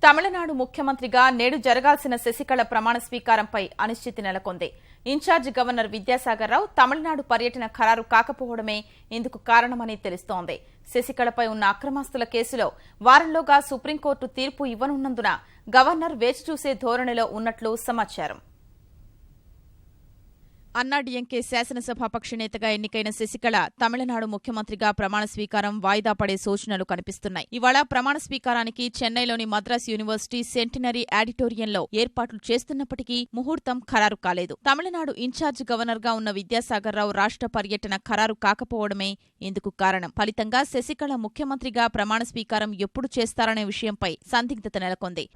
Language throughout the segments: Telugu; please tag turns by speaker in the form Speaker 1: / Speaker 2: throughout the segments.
Speaker 1: తమిళనాడు ముఖ్యమంత్రిగా నేడు జరగాల్సిన శశికళ ప్రమాణ స్వీకారంపై అనిశ్చితి నెలకొంది. ఇన్ఛార్జి గవర్నర్ విద్యాసాగర్ రావు తమిళనాడు పర్యటన ఖరారు కాకపోవడమే ఇందుకు కారణమని తెలుస్తోంది. శశికళపై ఉన్న అక్రమాస్తుల కేసులో వారంలోగా సుప్రీంకోర్టు తీర్పు ఇవ్వనున్నందున గవర్నర్ వేచిచూసే ధోరణిలో ఉన్నట్లు సమాచారం. అన్నాడీఎంకే శాసనసభాపక్ష నేతగా ఎన్నికైన శశికళ తమిళనాడు ముఖ్యమంత్రిగా ప్రమాణ స్వీకారం వాయిదా పడే సూచనలు కనిపిస్తున్నాయి. ఇవాళ ప్రమాణ స్వీకారానికి చెన్నైలోని మద్రాస్ యూనివర్సిటీ సెంటినరీ ఆడిటోరియంలో ఏర్పాట్లు చేస్తున్నప్పటికీ ముహూర్తం ఖరారు కాలేదు. తమిళనాడు ఇన్ఛార్జ్ గవర్నర్గా ఉన్న విద్యాసాగర్ రావు రాష్ట్ర పర్యటన ఖరారు కాకపోవడమే ఇందుకు కారణం. ఫలితంగా శశికళ ముఖ్యమంత్రిగా ప్రమాణ స్వీకారం ఎప్పుడు చేస్తారనే విషయంపై సందిగ్ధత నెలకొంది.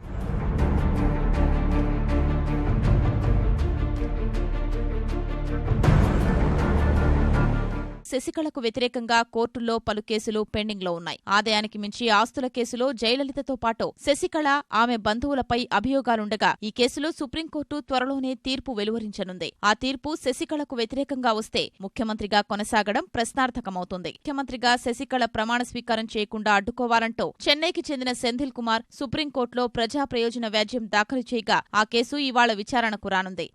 Speaker 1: శశికళకు వ్యతిరేకంగా కోర్టుల్లో పలు కేసులు పెండింగ్లో ఉన్నాయి. ఆదాయానికి మించి ఆస్తుల కేసులో జయలలితతో పాటు శశికళ, ఆమె బంధువులపై అభియోగాలుండగా ఈ కేసులో సుప్రీంకోర్టు త్వరలోనే తీర్పు వెలువరించనుంది. ఆ తీర్పు శశికళకు వ్యతిరేకంగా వస్తే ముఖ్యమంత్రిగా కొనసాగడం ప్రశ్నార్థకమవుతుంది. ముఖ్యమంత్రిగా శశికళ ప్రమాణ స్వీకారం చేయకుండా అడ్డుకోవాలంటూ చెన్నైకి చెందిన సెంథిల్ కుమార్ సుప్రీంకోర్టులో ప్రజా ప్రయోజన వ్యాజ్యం దాఖలు చేయగా ఆ కేసు ఇవాళ విచారణకు రానుంది.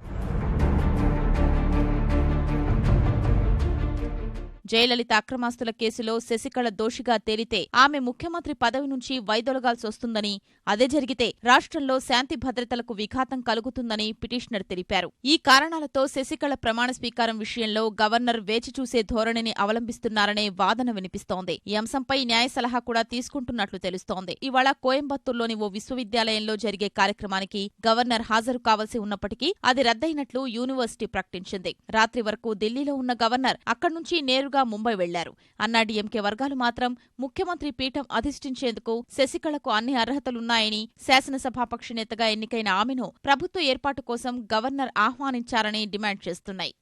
Speaker 1: జయలలిత అక్రమాస్తుల కేసులో శశికళ దోషిగా తేలితే ఆమె ముఖ్యమంత్రి పదవి నుంచి వైదొలగాల్సొస్తుందని, అదే జరిగితే రాష్ట్రంలో శాంతి భద్రతలకు విఘాతం కలుగుతుందని పిటిషనర్ తెలిపారు. ఈ కారణాలతో శశికళ ప్రమాణ స్వీకారం విషయంలో గవర్నర్ వేచిచూసే ధోరణిని అవలంబిస్తున్నారనే వాదన వినిపిస్తోంది. ఈ అంశంపై న్యాయ సలహా కూడా తీసుకుంటున్నట్లు తెలుస్తోంది. ఇవాళ కోయంబత్తూర్లోని ఓ విశ్వవిద్యాలయంలో జరిగే కార్యక్రమానికి గవర్నర్ హాజరు కావలసి ఉన్నప్పటికీ అది రద్దయినట్లు యూనివర్సిటీ ప్రకటించింది. రాత్రి వరకు ఢిల్లీలో ఉన్న గవర్నర్ అక్కడి నుంచి నేరుగా ముంబై వెళ్లారు. అన్నాడీఎంకే వర్గాలు మాత్రం ముఖ్యమంత్రి పీఠం అధిష్ఠించేందుకు శశికళకు అన్ని అర్హతలున్నాయని, శాసనసభాపక్ష నేతగా ఎన్నికైన ఆమెను ప్రభుత్వ ఏర్పాటు కోసం గవర్నర్ ఆహ్వానించారని డిమాండ్ చేస్తున్నాయి.